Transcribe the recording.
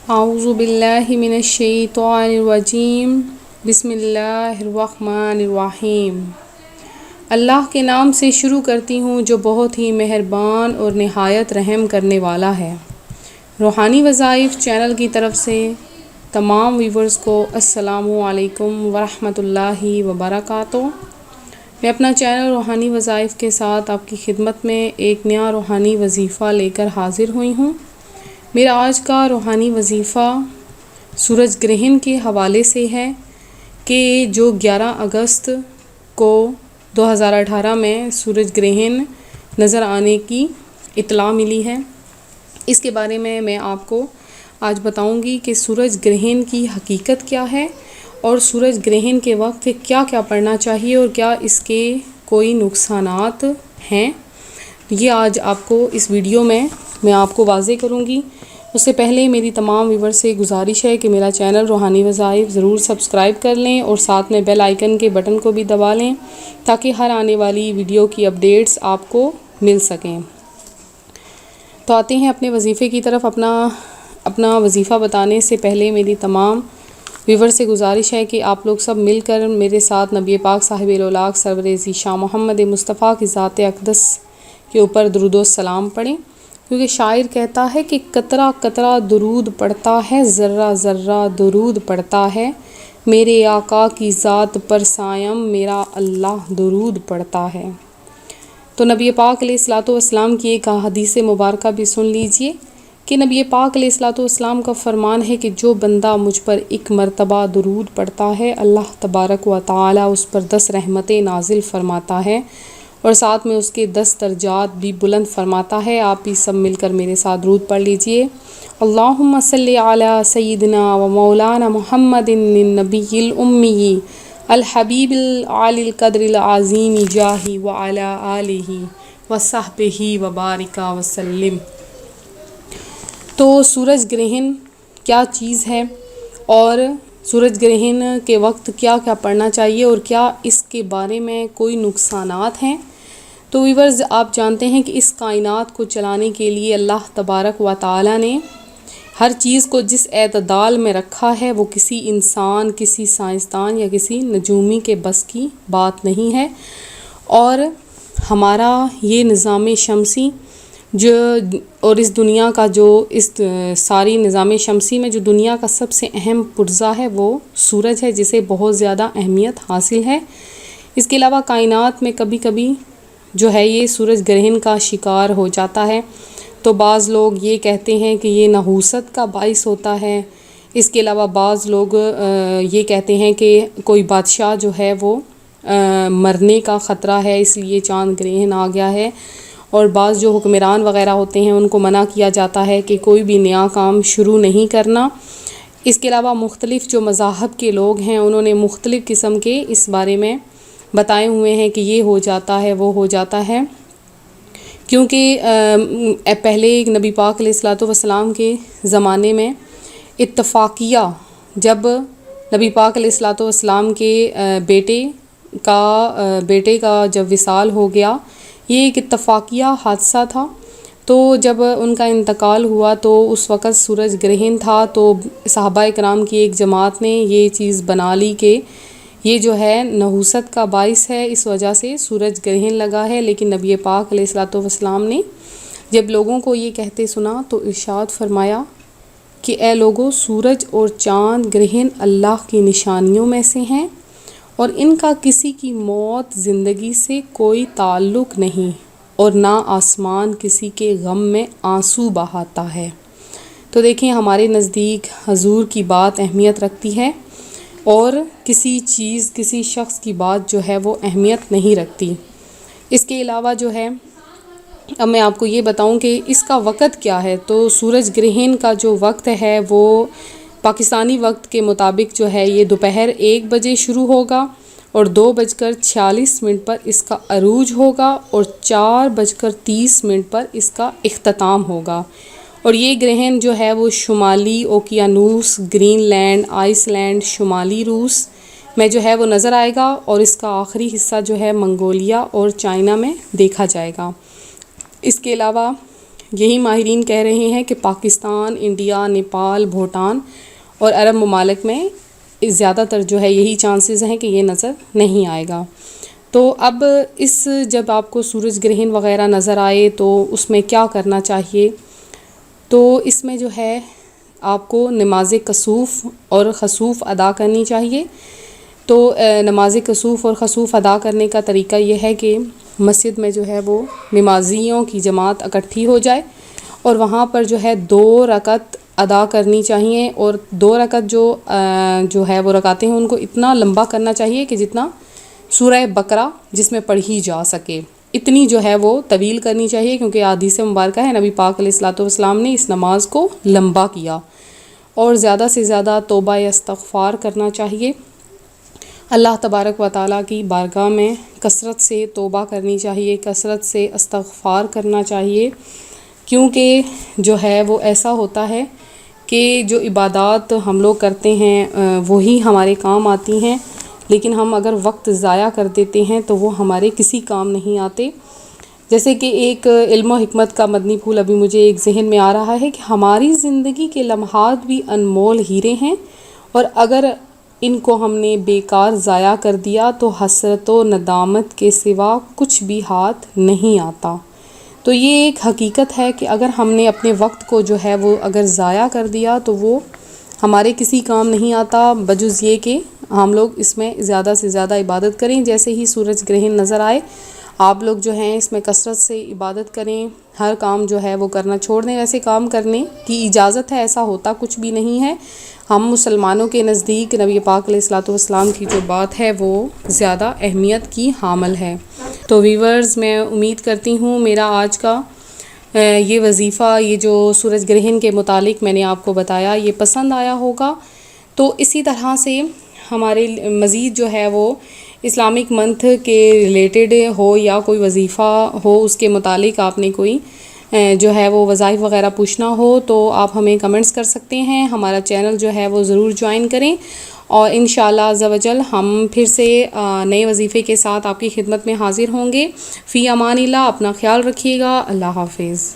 اعوذ باللہ من الشیطان الرجیم بسم اللہ الرحمن الرحیم۔ اللہ کے نام سے شروع کرتی ہوں جو بہت ہی مہربان اور نہایت رحم کرنے والا ہے۔ روحانی وظائف چینل کی طرف سے تمام ویورز کو السلام علیکم ورحمۃ اللہ وبرکاتہ۔ میں اپنا چینل روحانی وظائف کے ساتھ آپ کی خدمت میں ایک نیا روحانی وظیفہ لے کر حاضر ہوئی ہوں۔ میرا آج کا روحانی وظیفہ سورج گرہن کے حوالے سے ہے کہ جو 11 اگست کو 2018 میں سورج گرہن نظر آنے کی اطلاع ملی ہے۔ اس کے بارے میں آپ کو آج بتاؤں گی کہ سورج گرہن کی حقیقت کیا ہے اور سورج گرہن کے وقت کیا کیا پڑھنا چاہیے اور کیا اس کے کوئی نقصانات ہیں، یہ آج آپ کو اس ویڈیو میں آپ کو واضح کروں گی۔ اس سے پہلے میری تمام ویور سے گزارش ہے کہ میرا چینل روحانی وظائف ضرور سبسکرائب کر لیں اور ساتھ میں بیل آئیکن کے بٹن کو بھی دبا لیں تاکہ ہر آنے والی ویڈیو کی اپڈیٹس آپ کو مل سکیں۔ تو آتے ہیں اپنے وظیفے کی طرف۔ اپنا وظیفہ بتانے سے پہلے میری تمام ویور سے گزارش ہے کہ آپ لوگ سب مل کر میرے ساتھ نبی پاک صاحب الاولاق سرور ذیشان محمد مصطفیٰ کی ذات اقدس کے اوپر درود و سلام پڑھیں، کیونکہ شاعر کہتا ہے کہ قطرہ قطرہ درود پڑتا ہے، ذرہ ذرہ درود پڑتا ہے، میرے آقا کی ذات پر سائم میرا اللہ درود پڑتا ہے۔ تو نبی پاک علیہ الصلوۃ والسلام کی ایک حدیث مبارکہ بھی سن لیجئے کہ نبی پاک علیہ الصلوۃ والسلام کا فرمان ہے کہ جو بندہ مجھ پر ایک مرتبہ درود پڑتا ہے، اللہ تبارک و تعالی اس پر 10 رحمتیں نازل فرماتا ہے اور ساتھ میں اس کے 10 درجات بھی بلند فرماتا ہے۔ آپ بھی سب مل کر میرے ساتھ درود پڑھ لیجئے۔ اللہم صلی علی سیدنا و مولانا محمد النبی الامی الحبیب العالی القدر العظیم جاہ وعلی آلہ وصحبہ وبارک وسلم۔ تو سورج گرہن کیا چیز ہے اور سورج گرہن کے وقت کیا کیا پڑھنا چاہیے اور کیا اس کے بارے میں کوئی نقصانات ہیں؟ تو ویورز، آپ جانتے ہیں کہ اس کائنات کو چلانے کے لیے اللہ تبارک و تعالی نے ہر چیز کو جس اعتدال میں رکھا ہے وہ کسی انسان، کسی سائنسدان یا کسی نجومی کے بس کی بات نہیں ہے۔ اور ہمارا یہ نظام شمسی اور اس دنیا کا اس ساری نظام شمسی میں جو دنیا کا سب سے اہم پرزہ ہے وہ سورج ہے، جسے بہت زیادہ اہمیت حاصل ہے۔ اس کے علاوہ کائنات میں کبھی کبھی جو ہے یہ سورج گرہن کا شکار ہو جاتا ہے، تو بعض لوگ یہ کہتے ہیں کہ یہ نحوست کا باعث ہوتا ہے۔ اس کے علاوہ بعض لوگ یہ کہتے ہیں کہ کوئی بادشاہ جو ہے وہ مرنے کا خطرہ ہے، اس لیے چاند گرہن آ گیا ہے، اور بعض جو حکمران وغیرہ ہوتے ہیں ان کو منع کیا جاتا ہے کہ کوئی بھی نیا کام شروع نہیں کرنا۔ اس کے علاوہ مختلف جو مذاہب کے لوگ ہیں انہوں نے مختلف قسم کے اس بارے میں بتائے ہوئے ہیں کہ یہ ہو جاتا ہے، وہ ہو جاتا ہے، کیونکہ پہلے نبی پاک علیہ الصلوۃ والسلام کے زمانے میں اتفاقیہ، جب نبی پاک علیہ الصلوۃ والسلام کے بیٹے کا جب وصال ہو گیا، یہ ایک اتفاقیہ حادثہ تھا۔ تو جب ان کا انتقال ہوا تو اس وقت سورج گرہن تھا، تو صحابہ کرام کی ایک جماعت نے یہ چیز بنا لی کہ یہ جو ہے نحوست کا باعث ہے، اس وجہ سے سورج گرہن لگا ہے۔ لیکن نبی پاک علیہ الصلوۃ والسلام نے جب لوگوں کو یہ کہتے سنا تو ارشاد فرمایا کہ اے لوگو، سورج اور چاند گرہن اللہ کی نشانیوں میں سے ہیں اور ان کا کسی کی موت زندگی سے کوئی تعلق نہیں، اور نہ آسمان کسی کے غم میں آنسو بہاتا ہے۔ تو دیکھیں، ہمارے نزدیک حضور کی بات اہمیت رکھتی ہے اور کسی چیز، کسی شخص کی بات جو ہے وہ اہمیت نہیں رکھتی۔ اس کے علاوہ جو ہے، اب میں آپ کو یہ بتاؤں کہ اس کا وقت کیا ہے۔ تو سورج گرہن کا جو وقت ہے وہ پاکستانی وقت کے مطابق جو ہے یہ دوپہر 1 بجے شروع ہوگا اور 2:46 پر اس کا عروج ہوگا اور 4:30 پر اس کا اختتام ہوگا۔ اور یہ گرہن جو ہے وہ شمالی اوقیانوس، گرین لینڈ، آئس لینڈ، شمالی روس میں جو ہے وہ نظر آئے گا، اور اس کا آخری حصہ جو ہے منگولیا اور چائنا میں دیکھا جائے گا۔ اس کے علاوہ یہی ماہرین کہہ رہے ہیں کہ پاکستان، انڈیا، نیپال، بھوٹان اور عرب ممالک میں زیادہ تر جو ہے یہی چانسز ہیں کہ یہ نظر نہیں آئے گا۔ تو اب جب آپ کو سورج گرہن وغیرہ نظر آئے تو اس میں کیا کرنا چاہیے؟ تو اس میں جو ہے آپ کو نماز کسوف اور خسوف ادا کرنی چاہیے۔ تو نماز کسوف اور خسوف ادا کرنے کا طریقہ یہ ہے کہ مسجد میں جو ہے وہ نمازیوں کی جماعت اکٹھی ہو جائے اور وہاں پر جو ہے 2 رکعت ادا کرنی چاہیے، اور 2 رکعت جو ہے وہ رکعتیں ہیں ان کو اتنا لمبا کرنا چاہیے کہ جتنا سورہ بقرہ جس میں پڑھی جا سکے، اتنی جو ہے وہ طویل کرنی چاہیے، کیونکہ حدیث مبارکہ ہے نبی پاک علیہ الصلوۃ والسلام نے اس نماز کو لمبا کیا۔ اور زیادہ سے زیادہ توبہ استغفار کرنا چاہیے، اللہ تبارک و تعالیٰ کی بارگاہ میں کثرت سے توبہ کرنی چاہیے، کثرت سے استغفار کرنا چاہیے، کیونکہ جو ہے وہ ایسا ہوتا ہے کہ جو عبادات ہم لوگ کرتے ہیں وہی ہمارے کام آتی ہیں، لیکن ہم اگر وقت ضائع کر دیتے ہیں تو وہ ہمارے کسی کام نہیں آتے۔ جیسے کہ ایک علم و حکمت کا مدنی پھول ابھی مجھے ایک ذہن میں آ رہا ہے کہ ہماری زندگی کے لمحات بھی انمول ہیرے ہیں، اور اگر ان کو ہم نے بیکار ضائع کر دیا تو حسرت و ندامت کے سوا کچھ بھی ہاتھ نہیں آتا۔ تو یہ ایک حقیقت ہے کہ اگر ہم نے اپنے وقت کو جو ہے وہ اگر ضائع کر دیا تو وہ ہمارے کسی کام نہیں آتا، بجز یہ کہ ہم لوگ اس میں زیادہ سے زیادہ عبادت کریں۔ جیسے ہی سورج گرہن نظر آئے آپ لوگ جو ہیں اس میں کثرت سے عبادت کریں، ہر کام جو ہے وہ کرنا چھوڑ دیں۔ ویسے کام کرنے کی اجازت ہے، ایسا ہوتا کچھ بھی نہیں ہے۔ ہم مسلمانوں کے نزدیک نبی پاک علیہ الصلوۃ والسلام کی جو بات ہے وہ زیادہ اہمیت کی حامل ہے۔ تو ویورز، میں امید کرتی ہوں میرا آج کا یہ وظیفہ، یہ جو سورج گرہن کے متعلق میں نے آپ کو بتایا، یہ پسند آیا ہوگا۔ تو اسی طرح سے ہمارے مزید جو ہے وہ اسلامک منتھ کے ریلیٹڈ ہو یا کوئی وظیفہ ہو، اس کے متعلق آپ نے کوئی جو ہے وہ وظائف وغیرہ پوچھنا ہو تو آپ ہمیں کمنٹس کر سکتے ہیں۔ ہمارا چینل جو ہے وہ ضرور جوائن کریں، اور انشاءاللہ عز و جل ہم پھر سے نئے وظیفے کے ساتھ آپ کی خدمت میں حاضر ہوں گے۔ فی امان اللہ، اپنا خیال رکھیے گا، اللہ حافظ۔